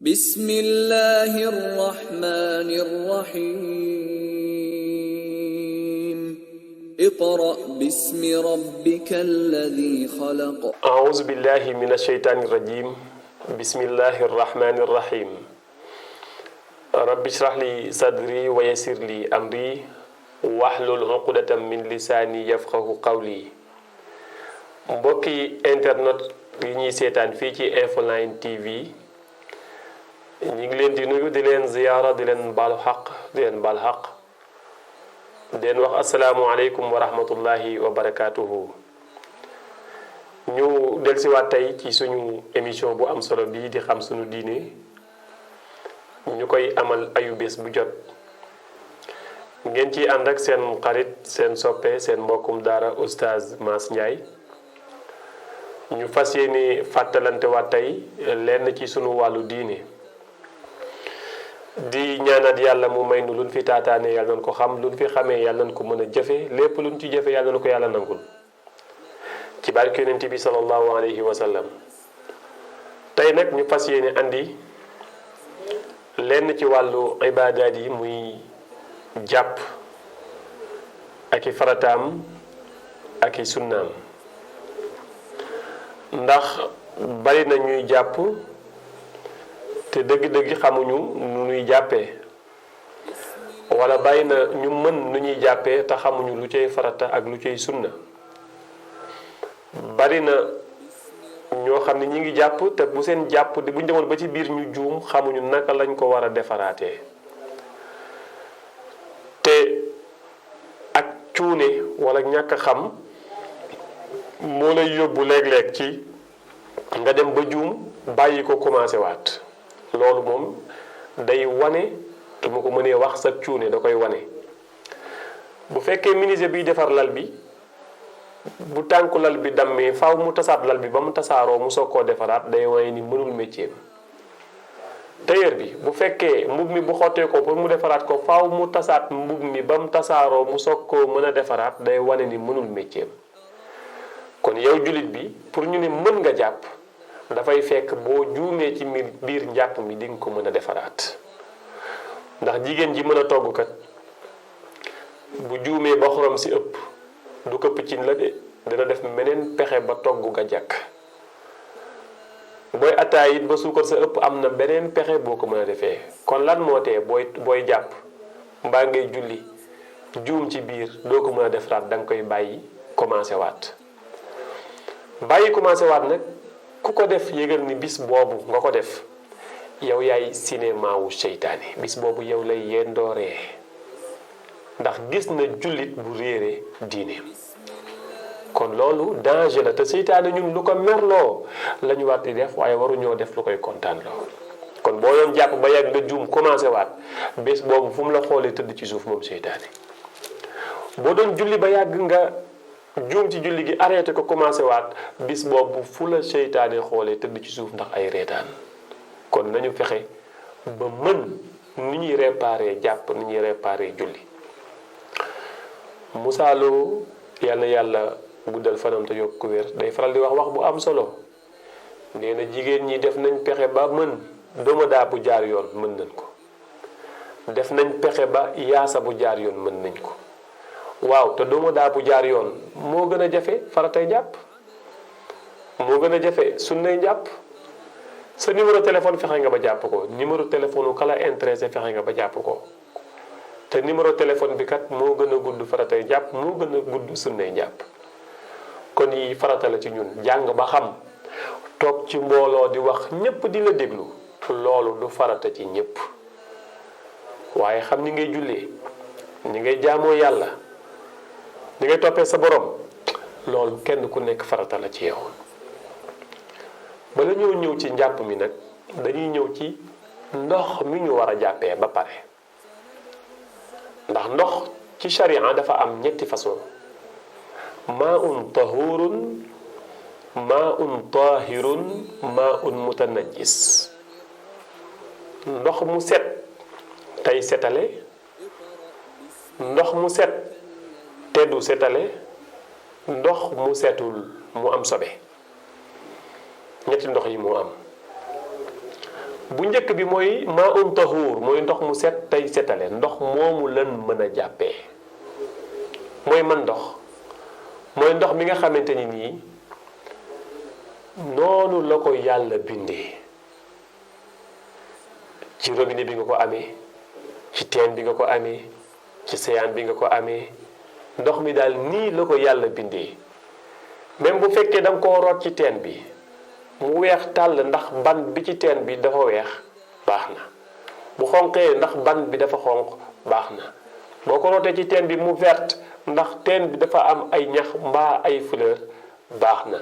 بسم الله الرحمن الرحيم اقرأ باسم ربك الذي خلق أعوذ بالله من الشيطان الرجيم بسم الله الرحمن الرحيم رب اشرح لي صدري ويسر لي أمري واحلل عقدة من لساني يفقه قولي mbokki internet yi ñuy seetaan fii ci Infoline TV ñi ngi leen di nuyu di leen ziyaara di leen baalu xaq di leen baal xaq di leen wax asalaamualeykum wa rahmatullahi wa barakaatuhu. ñu dellusiwaat tey ci suñu émission bu am solo bii di xam suñu diine ñu koy amal ayu bés bu jot ngeen ciy ànd ak seen xarit seen soppe seen mbokkum daara oustaz Mass Ndiaye. ñu fas yéene fàttalante waat tey lenn ci sunu wàllu diine di ñaanat yàlla mu may nu luñ fi taataane yàlla nañ ko xam luñ fi xamee yàlla nañ ko mën a jëfe lépp luñ ci jëfe yàlla nañ ko yàlla nangul ci barke yonent bi sallallahu alayhi wa sallam. tey nag ñu fas yéene andi lenn ci wàllu ibaadaat yi muy jàpp ak i farataam ak i sunnaam. ndax bari na ñuy jàpp te dëgg-dëgg xamuñu nu ñuy jàppee wala bari na ñu mën nu ñuy jàppee te xamuñu lu cay farata ak lu cay sunna. bari na ñoo xam ne ñi ngi jàpp te bu seen jàpp di buñ demoon ba ci biir ñu juum xamuñu naka lañ ko war a defaraatee te ak cuune wala ñàkk a xam moo lay yóbbu léeg-léeg ci nga dem ba juum bàyyi ko commencé waat loolu moom day wane te mu ko mënee wax sa cuune da koy wane. bu fekkee menuisier biy defar lal bi bu tànku lal bi dammee faaw mu tasaat lal bi ba mu tasaaroo mu soog koo defaraat day wane ni mënul métier. tailleur bi bu fekkee mbub mi bu xottee ko pour mu defaraat ko faaw mu tasaat mbub mi ba mu tasaaroo mu soog koo mën a defaraat day wane ni mënul métier. kon yow jullit bi pour ñu ne mën nga jàpp dafay fekk boo juumee ci biir njàpp mi di nga ko mën a defaraat ndax jigéen ji mën a togg kat bu juumee ba xorom si ëpp du këpp cin la de dina def meneen pexe ba togg nga jàkk. booy attaay it ba suukar sa ëpp am na beneen pexe boo ko mën a defee. kon lan moo tee booy jàpp mbaa ngay julli juum ci biir doo ko mën a defaraat da nga koy bàyyi commencé waat. bàyyi commencé waat nag ku ko def yëgal ni bis boobu nga ko def yow yaay cinéma wu seytaane bis boobu yow lay yendooree ndax gis na jullit bu réere diine. kon loolu danger la te seytaane ñun lu ko merloo la ñu war di def waaye waruñoo def lu koy kontaan loo. kon boo doon jàpp ba yàgg nga juum commencé waat bés boobu fu mu la xoolee tëdd ci suuf moom seytaane. boo doon julli ba yàgg nga juum ci julli gi arrêté ko commencé waat bis boobu fu la seytaane xoolee tëdd ci suuf ndax ay reetaan. kon nañu fexe ba mën ni ñuy réparé jàpp ni ñuy réparé julli. Moussa Lo yàlla guddal fanam te yokk ku wér day faral di wax bu am solo nee na jigéen ñi def nañ pexe ba mën domodaa bu jaar yoon mën nañ ko. def nañ pexe ba yaasa bu jaar yoon mën nañ ko. waaw te domodaa bu jaar yoon moo gën a jafe faratay jàpp moo gën a jafe sunnay jàpp. sa numéro téléphone fexe nga ba jàpp ko numéro téléphone kala intéressé fexe nga ba jàpp ko te numéro téléphone bi kat moo gën a gudd faratay jàpp moo gën a gudd sunnay jàpp. kon yi farata la ci ñun jàng ba xam toog ci mbooloo di wax ñépp di la déglu loolu du farata ci ñépp waaye xam ni ngay jullee ni ngay jaamoo yàlla ni ngay toppee sa borom loolu kenn ku nekk farata la ci yow. bala ñoo ñëw ci njàpp mi nag dañuy ñëw ci ndox mi ñu war a jàppee ba pare ndax ndox ci sharia dafa am ñetti façon. maa'un tahurun maa'un tahirun maa'un mutanajjis. ndox mu set tey setale ndox mu set te du setale ndox mu setul mu am sobe. ñetti ndox yi moo am bu njëkk bi mooy maa'un tahuur mooy ndox mu set tey setale ndox moomu lan mën a jàppee mooy man ndox mooy ndox mi nga xamante ni nii noonu la ko yàlla bindee ci robinet bi nga ko amee ci teen bi nga ko amee ci séyaan bi nga ko amee ndox mi daal nii la ko yàlla bindee même bu fekkee da nga koo root ci teen bi mu weex tàll ndax ban bi ci teen bi dafa weex baax na bu xonqee ndax ban bi dafa xonq baax na boo ko rootee ci teen bi mu verte ndax teen bi dafa am ay ñax mbaa ay fleur baax na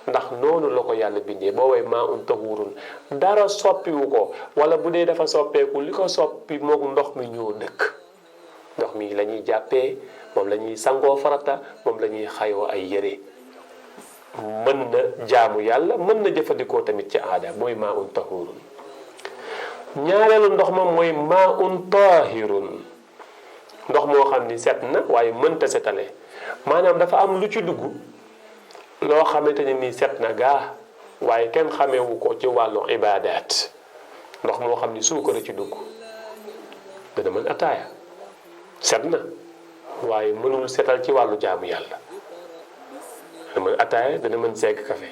ndax noonu la ko yàlla bindee boobay maa un tahuurun dara soppiwu ko wala bu dee dafa soppeeku li ko soppi mook ndox mi ñoo dëkk ndox mi la ñuy jàppee moom la ñuy sangoo farata moom la ñuy xayoo ay yére mën na jaamu yàlla mën na jëfandikoo tamit ci aada mooy maa un tahuurun ñaareelu ndox ma mooy maa un taahirun ndox moo xam ni set na waaye mënta setale maanaam dafa am lu ci dugg loo xamante ne nii set na gaa waaye kenn xamewu ko ci wàllu ibaadaat ndox moo xam ni suukar ci dugg dana mën ataaya set na waaye mënul setal ci wàllu jaamu yàlla dana mën ataaya dana mën segg kafe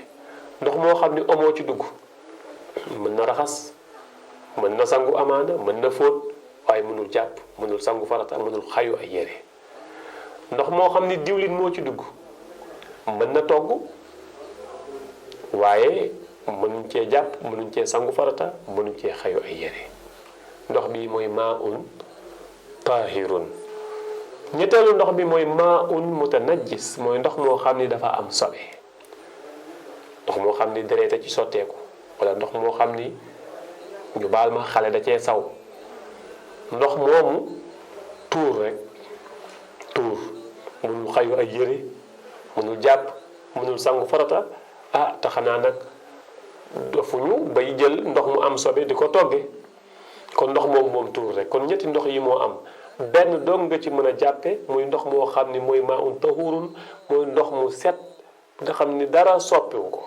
ndox moo xam ni omoo ci dugg mën na raxas mën na sangu amaana mën na fóot waaye mënul jàpp mënul sangu farata mënul xayu ay yére ndox moo xam ni diwlin moo ci dugg mën na togg waaye mënuñ cee jàpp mënuñ cee sangu farata mënuñ cee xayu ay yére ndox bi mooy maa un taahirun ñetteelu ndox bi mooy maa un mutanajjis mooy ndox moo xam ni dafa am sobe ndox moo xam ni dereeta ci sotteeku wala ndox moo xam ni ñu baal ma xale da cee saw ndox moomu tuur rek tuur mënul xayu ay yére mënul jàpp mënul sangu farata te xanaa nag dofuñu bay jël ndox mu am sobe di ko togge kon ndox moomu moom tuur rek kon ñetti ndox yi moo am benn dong nga ci mën a jàppe muy ndox moo xam ni mooy maa un tahurun mooy ndox mu set nga xam ni dara soppiwu ko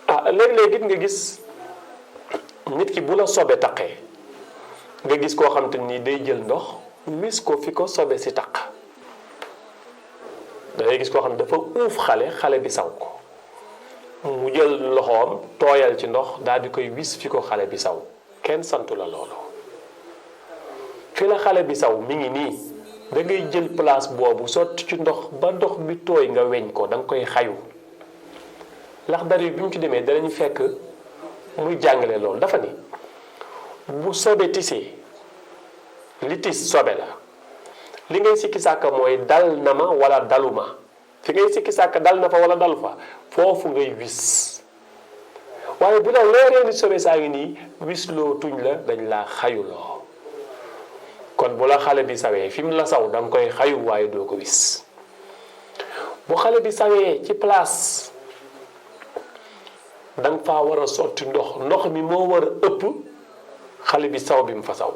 léeg-léeg it nga gis nit ki bu la sobe taqee nga gis koo xam te nii day jël ndox mis ko fi ko sobe si taq dangay gis koo xam ne dafa uuf xale bi saw ko mu jël loxoom tooyal ci ndox daal di koy wis fi ko xale bi saw kenn santu la loolu fi la xale bi saw mi ngi nii da ngay jël place boobu sotti ci ndox ba ndox bi tooy nga weñ ko da nga koy xayu ndax dari bi mu ci demee danañu fekk muy jàngale loolu dafa ni bu sobe tisee li tis sobe la li ngay sikki sàkka mooy dal na ma wala daluma fi ngay sikki sàkka dal na fa wala dalu fa foofu ngay wis waaye bu la leeree ni sobe saa ngi nii wis loo tuñ la dañ laa xayuloo kon bu la xale bi sawee fi mu la saw danga koy xayu waaye doo ko wis bu xale bi sawee ci place danga faa war a sotti ndox mi moo war a ëpp xale bi saw bi mu fa saw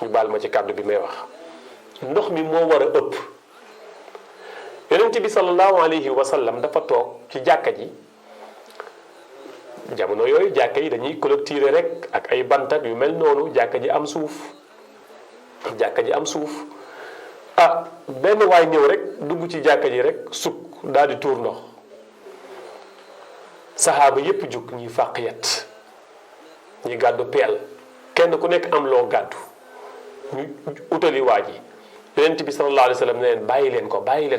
ñu baal ma ci kàddu bi may wax ndox mi moo war a ëpp yonent bi sallallahu alayhi wa sallam dafa toog ci jàkka ji jamono yooyu jàkka yi dañuy clôturer rek ak ay bantat yu mel noonu jàkka ji am suuf benn waay ñëw rek dugg ci jàkka ji rek sukk daal di tuur ndox saxaaba yépp jug ñuy fàq yet ñi gàddu peel kenn ku nekk am loo gàddu ñu utali waa ji yonent bi sallallahu alayhi wa sallam ne leen bàyyi leen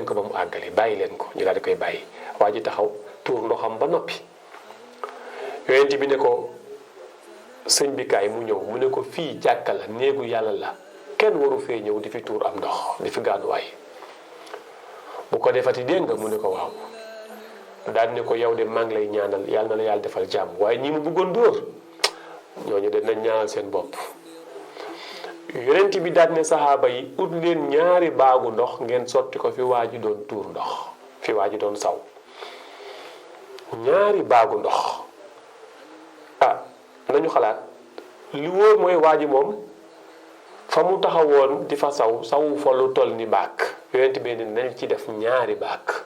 ko ba mu àggale bàyyi leen ko ñu daal di koy bàyyi waa ji taxaw tuur ndoxam ba noppi yonent bi ne ko sëñ bi kaay mu ñëw mu ne ko fii jàkka la néegu yàlla la kenn waru fee ñëw di fi tuur am ndox di fi gàdduwaay bu ko defati dégg nga mu ne ko waaw daal ne ko yow de maa ngi lay ñaanal yàlla na la yàlla defal jàmm waaye ñi mu bëggoon dóor ñooñu de nañ ñaanal seen bopp yonent bi daal ne saxaaba yi ut leen ñaari baagu ndox ngeen sotti ko fi waa ji doon tuur ndox fi waa ji doon saw ñaari baagu ndox nañu xalaat li wóor mooy waa ji moom fa mu taxawoon di fa sawu fa lu toll ni baak yonent bi ne nañ ci def ñaari baak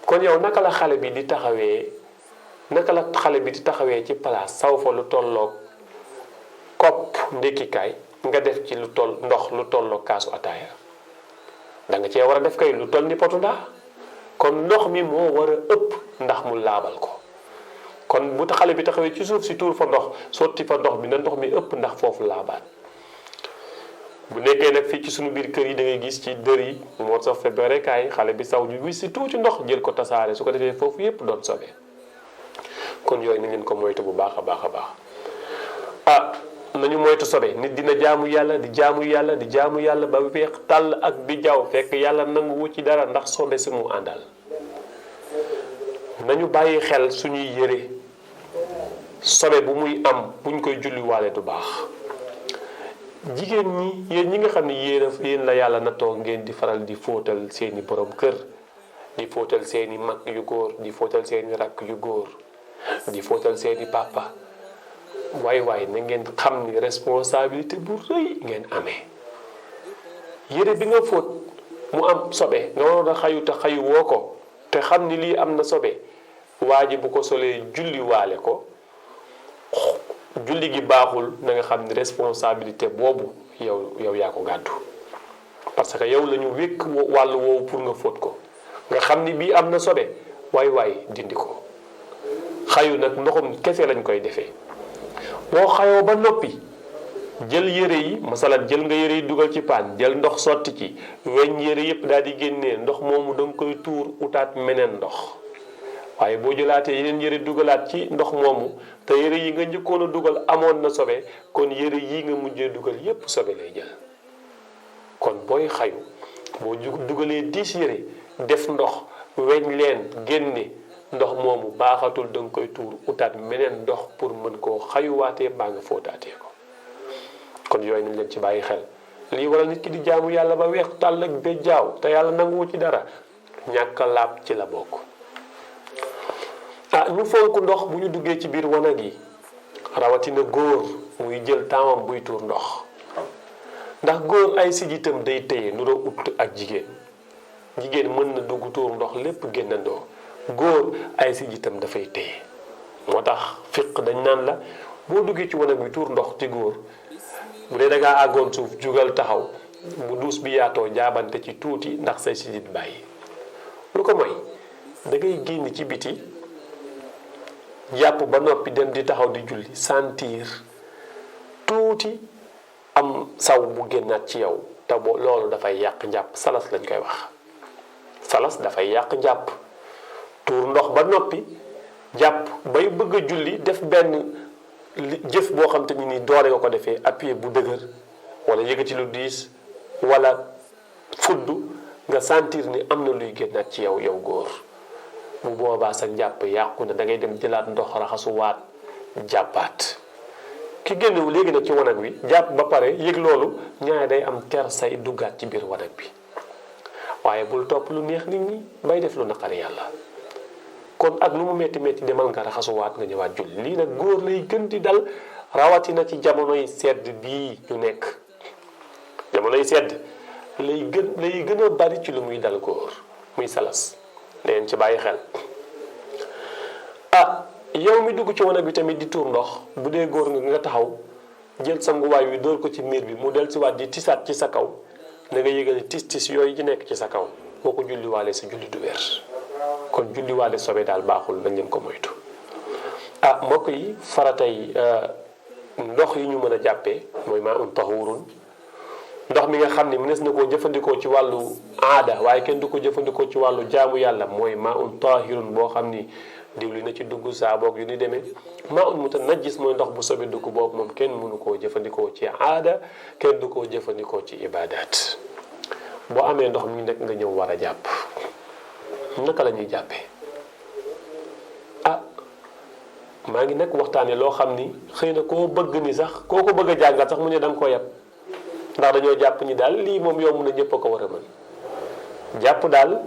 kon yow naka la xale bi di taxawee naka la xale bi di taxawee ci place saw fa lu tolloog kopp ndékkikaay nga def ci lu toll ndox lu tolloog kaasu ataaya da nga cee war a def kay lu toll ni potu ndaa kon ndox mi moo war a ëpp ndax mu laabal ko kon bu xale bi taxawee ci suuf si tuur fa ndox sotti fa ndox bi na ndox mi ëpp ndax foofu laabaat bu nekkee nag fii ci suñu biir kër yi da ngay gis ci dër yi moo tax fa berekaay xale bi saw ju wis si tuuti ndox jël ko tasaare su ko defee foofu yépp doon sobe kon yooyu nañ leen ko moytu bu baax a baax a baax nañu moytu sobe nit dina jaamu yàlla di jaamu yàlla di jaamu yàlla ba weex tàll ak bi jaww fekk yàlla nangu wu ci dara ndax sobe si mu àndal nañu bàyyi xel suñuy yére sobe bu muy am buñ koy julliwaale du baax jigéen ñi yéen ñi nga xam ne yéen la yàlla nattoo ngeen di faral di fóotal seeni borom kër di fóotal seeni mag yu góor di fóotal seeni rakk yu góor di fóotal seeni papa waay na ngeen xam ni responsabilité bu rëy ngeen amee yére bi nga fóot mu am sobe nga waroon a xayu te xayu woo ko te xam ni lii am na sobe waa ji bu ko solee julli waale ko julli gi baaxul na nga xam ni responsabilité boobu yow yaa ko gàddu parce que yow la ñu wékk wàllu woowu pour nga fóot ko nga xam ni bii am na sobe waay dindi ko xayu nag ndoxum kese lañ koy defee boo xayoo ba noppi jël yére yi masalan jël nga yére yi dugal ci paan jël ndox sotti ci weñ yére yépp daal di génnee ndox moomu danga koy tuur utaat meneen ndox waaye boo jëlaatee yeneen yére dugalaat ci ndox moomu te yére yi nga njëkkoon a dugal amoon na sobe kon yére yi nga mujjee dugal yépp sobe lay jël kon booy xayu boo dugalee 10 yére def ndox weñ leen génne ndox moomu baaxatul da nga koy tuur utaat meneen ndox pour mën koo xayuwaatee baa nga fóotaatee ko kon yooyu nañ leen ci bàyyi xel lii waral nit ki di jaamu yàlla ba weex tàll ak ba jaaw te yàlla nanguwu ci dara ñàkk a laab ci la bokk ñu fonk ndox bu ñu duggee ci biir wanag yi rawatina góor muy jël taamam buy tuur ndox ndax góor ay sijitam day téye nuroo ut ak jigéen mën na dugg tuur ndox lépp génnandoo góor ay sijitam dafay téye moo tax fiq dañ naan la boo duggee ci wanag bi tuur ndox ci góor bu dee da ngaa àggoon suuf jugal taxaw bu duus bi yaatoo jaabante ci tuuti ndax say sijit bàyyi lu ko mooy da ngay génn ci biti jàpp ba noppi dem di taxaw di julli sentir tuuti am saw bu génnaat ci yow te loolu dafay yàq njàpp salas lañ koy wax salas dafay yàq njàpp tuur ndox ba noppi jàpp bay bëgg a julli def benn jëf boo xam te ni doole nga ko defee appuyé bu dëgër wala yëkkati lu diis wala fudd nga sentir ni am na luy génnaat ci yow góor bu boobaa sa njàpp yàqu na da ngay dem jëlaat ndox raxasuwaat jàppaat ki génnewu léegi nag ci wanag wi jàpp ba pare yëg loolu ñaare day am kersay duggaat ci biir wanag bi waaye bul topp lu neex nit ñi bay def lu naqari yàlla kon ak lu mu metti demal nga raxasuwaat nga ñëwaat julli lii nag góor lay gën di dal rawatina ci jamonoy sedd bii ñu nekk jamonoy sedd lay gën a bari ci lu muy dal góor muy salas leen ci bàyyi xel yow mi dugg ci wanag bi tamit di tuur ndox bu dee góor nga taxaw jël sanguwaay wi dóor ko ci miir bi mu del si waat di tisaat ci sa kaw da nga yëgale tis yooyu ci nekk ci sa kaw boo ko julliwaale sa julli du wér kon julliwaale sobe daal baaxul nañ leen ko moytu mbokk yi faratay ndox yi ñu mën a jàppee mooy maa un tahurun ndox mi nga xam ne mënees na koo jëfandikoo ci wàllu aada waaye kenn du ko jëfandikoo ci wàllu jaamu yàlla mooy maa un tahirun boo xam ni diwli na ci dugg saaboog yu ni demee maa un mutanajjis mooy ndox bu sobe dugg boobu moom kenn mënu koo jëfandikoo ci aada kenn du koo jëfandikoo ci ibadat boo amee ndox mi nekk nga ñëw war a jàpp naka la ñuy jàppee maa ngi nag waxtaane loo xam ni xëy na koo bëgg ni sax koo ko bëgg a jàngal sax mu ne da nga ko yab ndax dañoo jàpp ni daal lii moom yomb na ñëpp a ko war a mën jàpp daal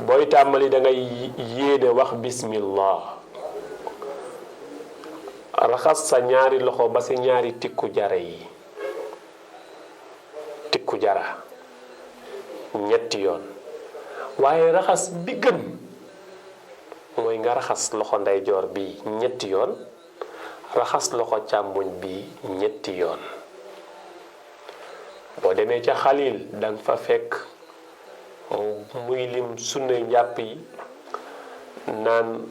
booy tàmbali da ngay yéene wax bismillah raxas sa ñaari loxo ba si ñaari tikku jara yi tikku jara ñetti yoon waaye raxas bi gën mooy mooy nga raxas loxo ndeyjoor bi ñetti yoon raxas loxo càmmoñ bi ñetti yoon. boo demee ca xalil danga fa fekk muy lim sunna njàpp yi naan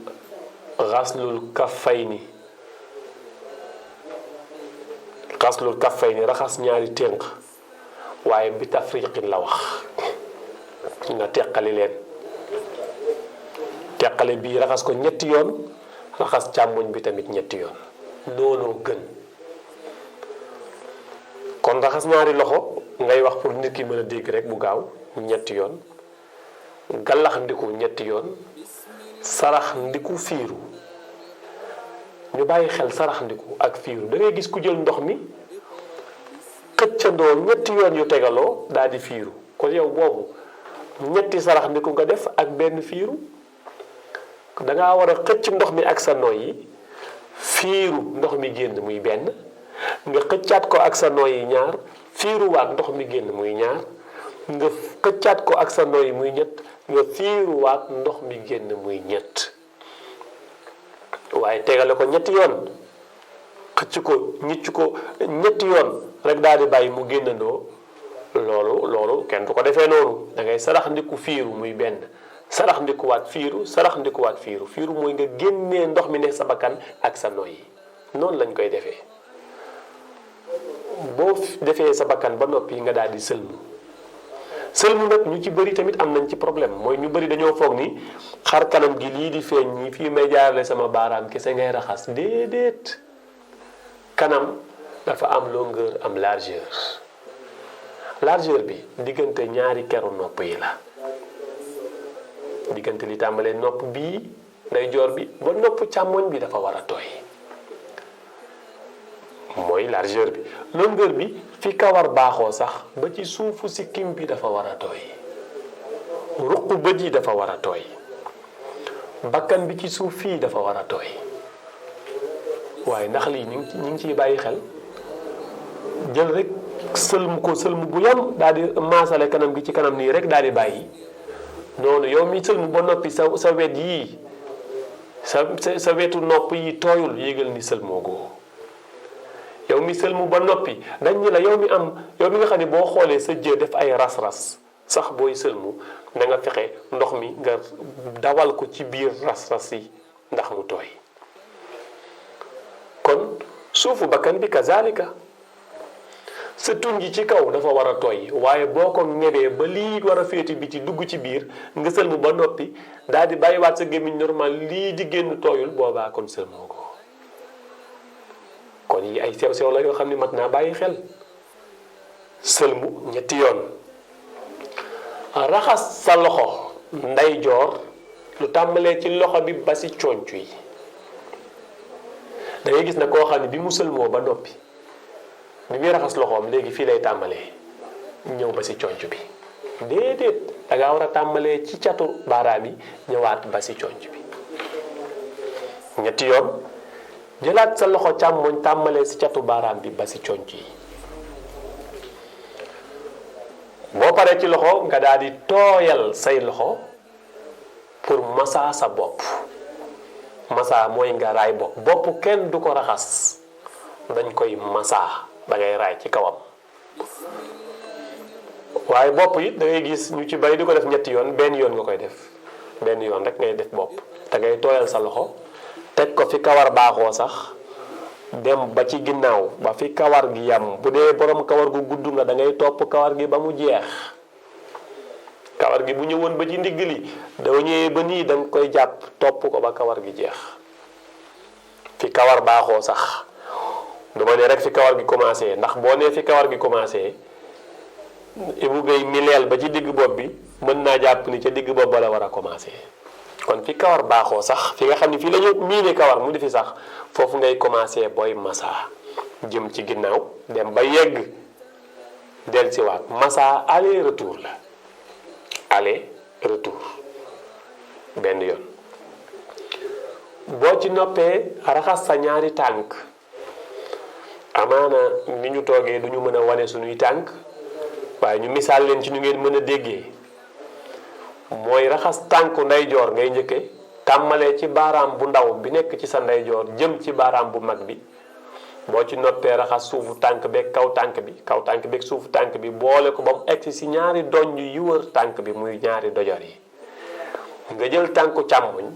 xaslul kaffayni raxas ñaari ténk waaye bi tafriqin la wax nga teqali leen teqale bii raxas ko ñetti yoon raxas càmmoñ bi tamit ñetti yoon noonoo gën. kon raxas ñaari loxo ngay wax pour nit ki mën a dégg rek bu gaaw ñetti yoon gallax ndiku ñetti yoon sarax ndiku fiiru. ñu bàyyi xel sarax ndiku ak fiiru da ngay gis ku jël ndox mi xëccandoo ñetti yoon yu tegaloo daal di fiiru kon yow boobu ñetti sarax ndiku nga def ak benn fiiru. dangaa war a xëcc ndox mi ak sa noy yi fiiru ndox mi génn muy benn nga xëccaat ko ak sa noy yi ñaar fiiruwaat ndox mi génn muy ñaar nga xëccaat ko ak sa noy yi muy ñett nga fiiruwaat ndox mi génn muy ñett. waaye tegale ko ñetti yoon xëcc ko ñicc ko ñetti yoon rek daal di bàyyi mu génnandoo loolu kenn du ko defee noonu da ngay sarax ndiku fiiru muy benn sarax ndikuwaat fiiru fiiru mooy nga génnee ndox mi ne sa bakkan ak sa noy yi noonu lañ koy defee. boo defee sa bakkan ba noppi nga daal di sëlmu nag ñu ci bëri tamit am nañ ci problème mooy ñu bëri dañoo foog ni xar kanam gi lii di feeñ ñi fii may jaarale sama baaraam kese ngay raxas déedéet. kanam dafa am longueur am largeur bi diggante ñaari keru nopp yi la. diggante li tàmbalee nopp bii ndeyjoor bi ba nopp càmmoñ bi dafa war a tooy mooy largeur bi. longueur bi fi kawar baaxoo sax ba ci suufu sikkim bi dafa war a tooy ruq bët yi dafa war a tooy bakkan bi ci suuf fii dafa war a tooy. waaye ndax lii ñu ngi ciy bàyyi xel jël rek sëlmu bu yam daal di maasale kanam gi ci kanam nii rek daal di bàyyi. noonu yow mi sëlmu ba noppi sa wet yii sa wetu nopp yi tooyul yégal ni sëlmoo goo. yow mi sëlmu ba noppi dañ ni la yow mi nga xam ne boo xoolee sa jë def ay ras-ras sax booy sëlmu na nga fexe ndox mi nga dawal ko ci biir ras-ras yi ndax mu tooy. kon suufu bakkan bi kazalika sa tuñ gi ci kaw dafa war a tooy waaye boo ko ñebee ba lii war a féeti bi ci dugg ci biir nga sëlmu ba noppi daal di bàyyiwaat sa gémmiñ normal lii di génn tooyul boobaa kon sëlmoo ko. kon yi ay sew-sew la yoo xam ne mat naa bàyyi xel. sëlmu ñetti yoon raxas sa loxo ndeyjoor lu tàmbalee ci loxo bi ba si conc yi. da ngay gis na koo xam ne bi mu sëlmoo ba noppi bi muy raxas loxoom léegi fii lay tàmbalee ñëw ba si conc bi déedéet da ngaa war a tàmbalee ci catu baaraam yi ñëwaat ba si conc bi ñetti yoon. jëlaat sa loxo càmmoñ tàmbalee si catu baaraam bi ba si conc yi. boo paree ci loxo nga daal di tooyal say loxo pour massa sa bopp. massa mooy nga raay bopp kenn du ko raxas dañ koy massa da ngay raay ci kawam. waaye bopp it da ngay gis ñu ci bari di ko def ñetti yoon benn yoon nga koy def benn yoon rek ngay def bopp da ngay tooyal sa loxo. teg ko fi kawar baaxoo sax dem ba ci ginnaaw ba fi kawar gi yam bu dee borom kawar gu gudd nga da ngay topp kawar gi ba mu jeex. kawar gi bu ñëwoon ba ci ndigg li doo ñëwee ba nii da nga koy jàpp topp ko ba kawar gi jeex. fi kawar baaxoo sax du ma ne rek fi kawar gi commencé ndax boo nee fi kawar gi commencé Ibou Guèye mi leel ba ci digg bopp bi mën naa jàpp ni ca digg bopp ba la war a commencé. kon fi kawar baaxoo sax fi nga xam ne fii la ñu miine kawar mu di fi sax foofu ngay commencé booy massa jëm ci ginnaaw dem ba yegg del si waat massa aller retour la aller retour benn yoon. boo ci noppee raxas sa ñaari tànk amaana ni ñu toogee du ñu mën a wane suñuy tànk waaye ñu misaal leen ci ñu ngeen mën a déggee. mooy raxas tànku ndeyjoor ngay njëkke tàmmalee ci baaraam bu ndaw bi nekk ci sa ndeyjoor jëm ci baaraam bu mag bi boo ci noppee raxas suufu tànk beeg kaw tànk beeg suufu tànk bi boole ko ba mu egsi si ñaari doñ yi wër tànk bi muy ñaari dojor yi nga jël tànku càmmoñ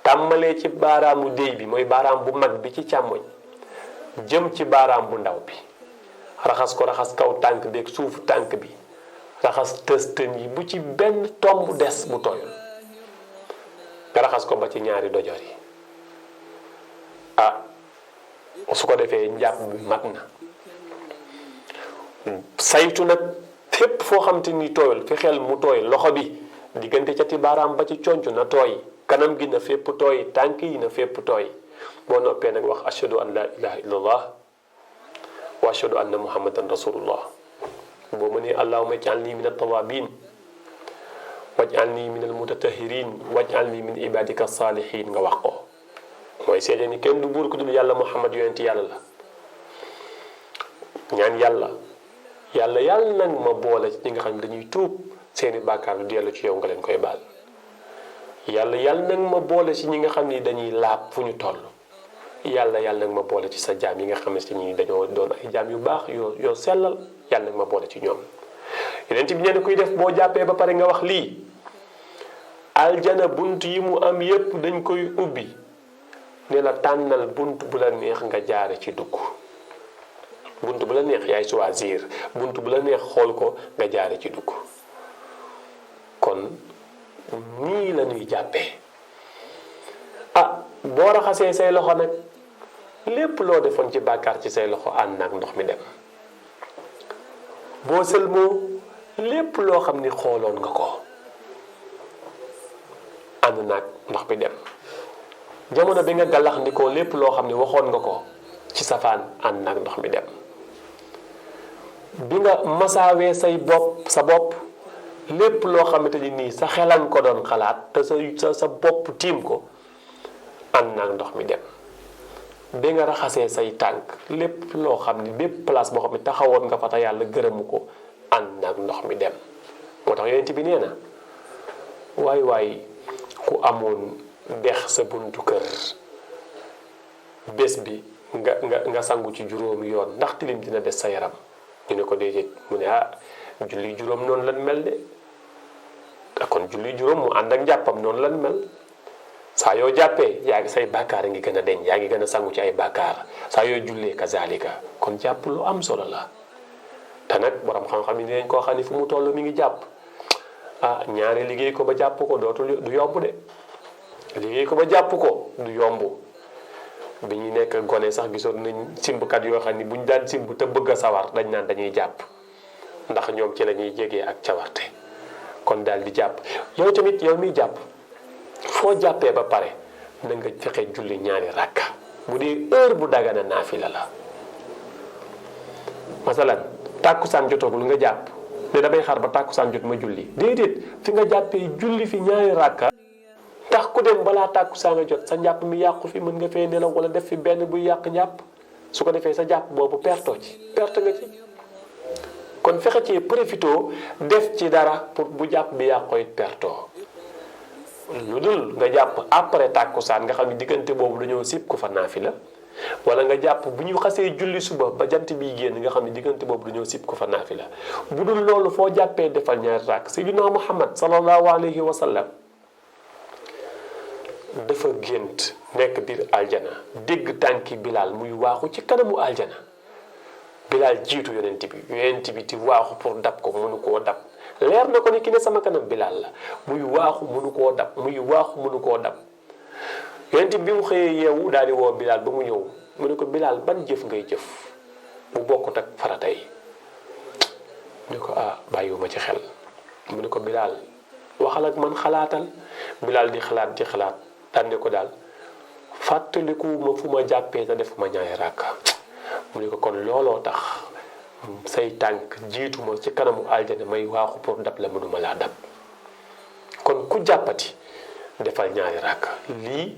tàmmalee ci baaraamu déy bi mooy baaraam bu mag bi ci càmmoñ jëm ci baaraam bu ndaw bi raxas ko raxas kaw tànk beeg suufu tànk bi raxas tëstën yi bu ci benn tomb des bu tooyul nga raxas ko ba ci ñaari dojor yi su ko defee njàpp bi mat na saytu nag fépp foo xam te ni tooyul fexeel mu tooy loxo bi diggante cati baaraam ba ci conc na tooy kanam gi na fépp tooy tànk yi na fépp tooy boo noppee nag wax ashhadu an la ilaha illallah wa ashhadu anna muhammadan rasulullah boo mënee allahumma ij'alni min at-tawabin waj'alni min al-mutatahhirin waj'alni min ibadika as-salihin nga wax ko mooy seede ni kenn du buur ku dul yàlla muhammad yonenti yàlla la ñaan yàlla nag ma boole ci ñi nga xam ne dañuy tuub seeni bàkkaar du dellu ci yow nga leen koy baal yàlla nag ma boole ci ñi nga xam ni dañuy laab fu ñu toll yàlla nag ma boole ci sa jaam yi nga xam ne ci ñi dañoo doon ay jaam yu baax yoo sellal yàlla nag ma boole ci ñoom yonent bi nee na kuy def boo jàppee ba pare nga wax lii aljana bunt yi mu am yépp dañ koy ubbi ne la tànnal bunt bu la neex nga jaare ci dugg bunt bu la neex yaay choisir bunt bu la neex xool ko nga jaare ci dugg kon nii la ñuy jàppee boo raxasee say loxo nag lépp loo defoon ci bàkkaar ci say loxo ànd naag ndox mi dem boo sëlmoo lépp loo xam ni xooloon nga ko ànd naag ndox mi dem jamono bi nga gàllax ndikoo lépp loo xam ne waxoon nga ko ci safaan ànd naag ndox mi dem bi nga masaawee sa bopp lépp loo xamante ni nii sa xelan ko doon xalaat te sa bopp tiim ko ànd naag ndox mi dem bi nga raxasee say tànk lépp loo xam ne bépp place boo xam ne taxawoon nga fa te yàlla gërëmu ko ànd naag ndox mi dem moo tax yonent bi nee na waay ku amoon dex sa buntu kër bés bi nga sangu ci juróomi yoon ndax tilim dina des sa yaram ñu ne ko déedéet mu ne julli juróom noonu lan mel de kon julli juróom mu ànd ak njàppam noonu lan mel saa yoo jàppee yaa ngi say bàkkaar a ngi gën a deñ yaa ngi gën a sangu ci ay bàkkaar saa yoo jullee kazalika kon jàpp lu am solo la te nag borom xam-xam yi dinañ koo xam ni fu mu toll mi ngi jàpp ñaari liggéey ko ba jàpp ko du yomb de liggéey ko ba jàpp ko du yomb bi ñuy nekk gone sax gisoon nañ simbkat yoo xam ni buñ daan simb te bëgg a sawar dañ naan dañuy jàpp ndax ñoom ci la ñuy jegee ak cawarte kon daal di jàpp yow tamit yow miy jàpp foo jàppee ba pare na nga fexe julli ñaari rakka bu dee heure bu dagana naafila la masalan tàkkusaan jotagul nga jàpp ne damay xaar ba tàkkusaan jot ma julli déedéet fi nga jàppee julli fi ñaari rakka tax ku dem balaa tàkkusaan a jot sa njàpp mi yàqu fi mën nga fee nelaw wala def fi benn buy yàq njàpp su ko defee sa jàpp boobu perte nga ci kon fexe ci profito def ci dara pour bu jàpp bi yàqoo it pertoo lu dul nga jàpp après tàkkusaan nga xam ne diggante boobu dañoo sib ko fa naafila wala nga jàpp bu ñu xasee julli suba ba jant bi génn nga xam ne diggante boobu dañoo sib ko fa naafila bu dul loolu foo jàppee defal ñaari rakk sayyidina Muhammad sallallahu alayhi wa sallam dafa gént nekk biir aljana dégg tànki Bilaal muy waaxu ci kanamu aljana Bilaal jiitu yonent bi di waaxu pour dab ko mënu koo dab leer na ko ni ki ne sama kanam Bilaal la muy waaxu mënu koo dab yonent bi mu xëyee yeewu daal di woo Bilaal ba mu ñëw mu ne ko Bilaal ban jëf ngay jëf bu bokkut ak farata yi mu ne ko bàyyiwuma ci xel mu ne ko Bilaal waxal ak man xalaatal Bilaal di xalaat daan ne ko daal fàttaliku ma fu ma jàppee te def ma ñaari rakka mu ne ko kon looloo tax say tànk jiitu ma ci kanamu aljana may waaxu pour dab la mënuma laa dab kon ku jàppati defal ñaari rakka lii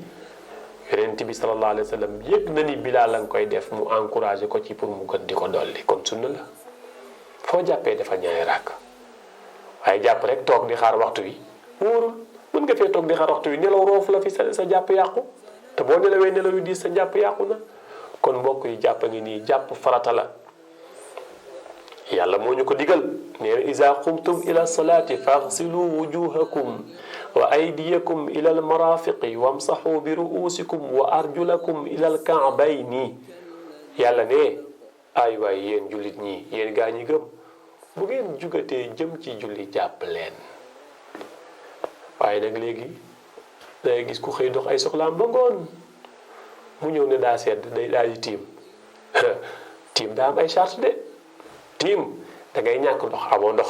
yonent bi sallallahu alayhi wa sallam yëg na ni Bilaal la nga koy def mu encouragé ko ci pour mu gën di ko dolli kon sunna la foo jàppee defal ñaari rakka waaye jàpp rek toog di xaar waxtu wi wóorul mën mën nga fee toog di xaar waxtu wi nelaw roof la fi sa jàpp yàqu te boo nelawee nelaw yu diis sa jàpp yàqu na. kon mbokk yi jàpp ngi nii jàpp farata la yàlla moo ñu ko digal nee na iza qumtum ila salaati faghsilu wujuhakum wa aydiyakum ila al marafiqi wamsahu bi ru'usikum wa arjulakum ila al ka'bayni yàlla ne ay waay yéen jullit ñi yéen gaa ñi gëm bu ngeen jugatee jëm ci julli jàpp leen. waaye nag léegi day gis ku xëy dox ay soxlaam ba ngoon mu ñëw ne daa sedd day daal di tiim tiim daa am ay charte de tiim da ngay ñàkk ndox amoo ndox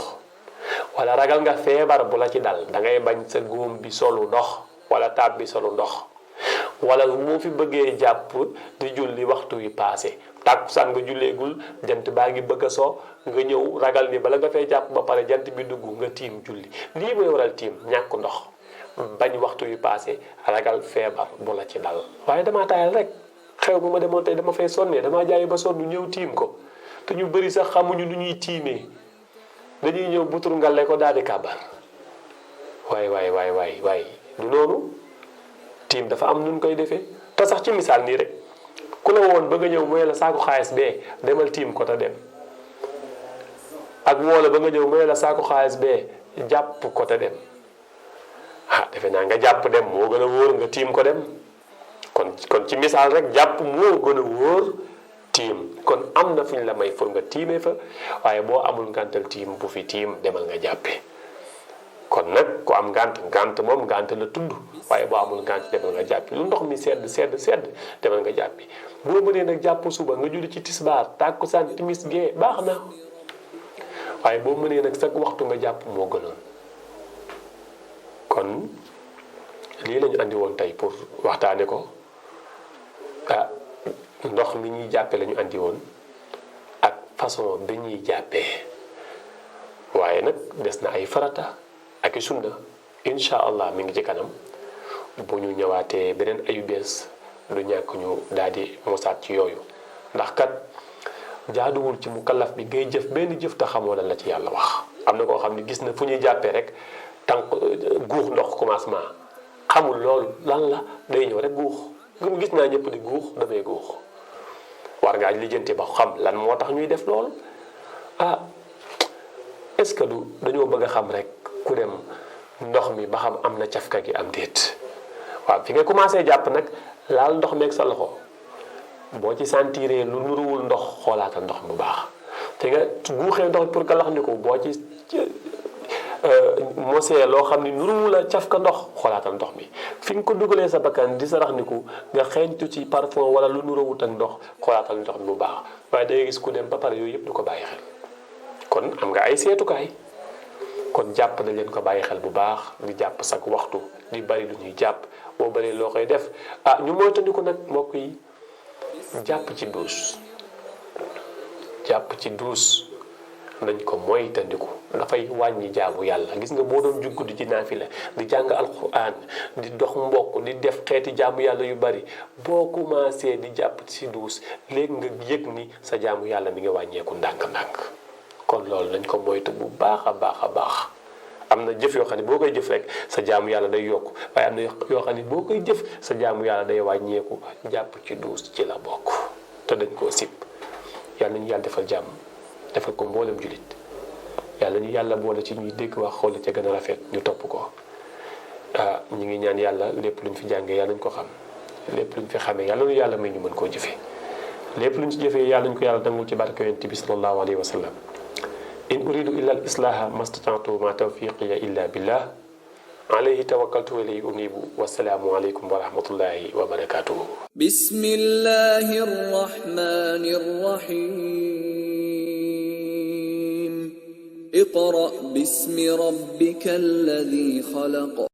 wala ragal nga feebar bu la ci dal da ngay bañ sa góom bi solu ndox wala taab bi solu ndox wala moo fi bëggee jàpp di julli waxtu wi paase tàkkusaan nga julleegul jant baa ngi bëgg a soo nga ñëw ragal ni bala nga fay jàpp ba pare jant bi dugg nga tiim julli lii mooy waral tiim ñàkk ndox bañ waxtu wi paase ragal feebar bu la ci dal. waaye damaa taayal rek xew bu ma demoon tey dama fay sonnee damaa jaay ba sonn ñëw tiim ko te ñu bëri sax xamuñu nu ñuy tiimee dañuy ñëw butur ngale ko daal di kàbbar waay du noonu. tiim dafa am nun koy defee te sax ci misaal nii rek ku la woon ba nga ñëw mooy la saako xaalis bee demal tiim ko te dem ak woola ba nga ñëw mooy la saako xaalis bee jàpp ko te dem defe naa nga jàpp dem moo gën a wóor nga tiim ko dem kon ci misaal rek jàpp moo gën a wóor tiim kon am na fu ñu la may pour nga tiimee fa waaye boo amul ngàntal tiim bu fi tiim demal nga jàppee. kon nag ku am ngànt moom ngànt la tudd waaye boo amul ngànt demal nga jàppi lu ndox mi sedd demal nga jàppi boo mënee nag jàpp suba nga julli ci tisbaar tàkkusaan timis gee baax na waaye boo mënee nag sax waxtu nga jàpp moo gënoon. kon lii lañu andi woon tey pour waxtaane ko ndox mi ñuy jàppe lañu andi woon ak façon bi ñuy jàppee waaye nag des na ay farata ak i sunna incha allah mi ngi ci kanam bu ñu ñëwaatee beneen ayu bees du ñàkk ñu daal di mosaat ci yooyu ndax kat jaaduwul ci mukallaf bi ngay jëf benn jëf te xamoo lan la ci yàlla wax. am na koo xam ne gis na fu ñuy jàppee rek tànk guux ndox commencement xamul loolu lan la day ñëw rek guux gis naa ñëpp di guux damay guux war ngaa lijjanti ba xam lan moo tax ñuy def loolu est-ce que du dañoo bëgg a xam rek ku dem ndox mi ba xam am na cafka gi am déet. waaw fi nga commencé jàpp nag laal ndox meeg sa loxo boo ci sentiree lu nuruwul ndox xoolaatal ndox bu baax te nga guuxee ndox pour nga lax ni ko boo ci mosee loo xam ni nuruwul a cafka ndox xoolaatal ndox mi fi nga ko dugalee sa bakkan di sa rax niku nga xeeñtu ci parfum wala lu nuruwut ak ndox xoolaatal ndox mi bu baax waaye day gis ku dem ba pare yooyu yëpp du ko bàyyi xel. kon am nga ay seetukaay kon jàpp na leen ko bàyyi xel bu baax di jàpp sax waxtu di bari lu ñuy jàpp boo bari loo koy def ñu moytandiku nag mbokk yi jàpp ci duus nañ ko moytandiku dafay wàññi jaamu yàlla. gis nga boo doon juggu di ci naafila di jàng alquran di dox mbokk di def xeeti jaamu yàlla yu bari boo commencé di jàpp ci duus léegi nga yëg ni sa jaamu yàlla mi ngi wàññeeku ndànk-ndànk. kon loolu nañ ko moytu bu baax a baax am na jëf yoo xam ne boo koy jëf rek sa jaamu yàlla day yokk waaye am na yoo xam ne boo koy jëf sa jaamu yàlla day wàññeeku. jàpp ci duus ci la bokk te dañ koo sib. yàlla nañu yàlla defal jàmm defal ko mboolem julit yàlla ñu yàlla boole ci ñuy dégg wax xool ca gën a rafet ñu topp ko. ñu ngi ñaan yàlla lépp luñ fi jàngee yàlla nañ ko xam lépp luñ fi xamee yàlla nañu yàlla may ñu mën koo jëfee lépp luñ ci jëfee yàlla nañ ko yàlla nangul ci barke yonent bi sallallahu alayhi wa sallam. in uridu illa al islaha mastata'tu ma tawfiqiya illa billah alayhi tawakkaltu wa ilayhi unibu wassalaamu alaykum wa rahmatullahi wa barakatuhu. Bismillahir rahmanir rahim. Iqra bismi rabbikal ladhi khalaq.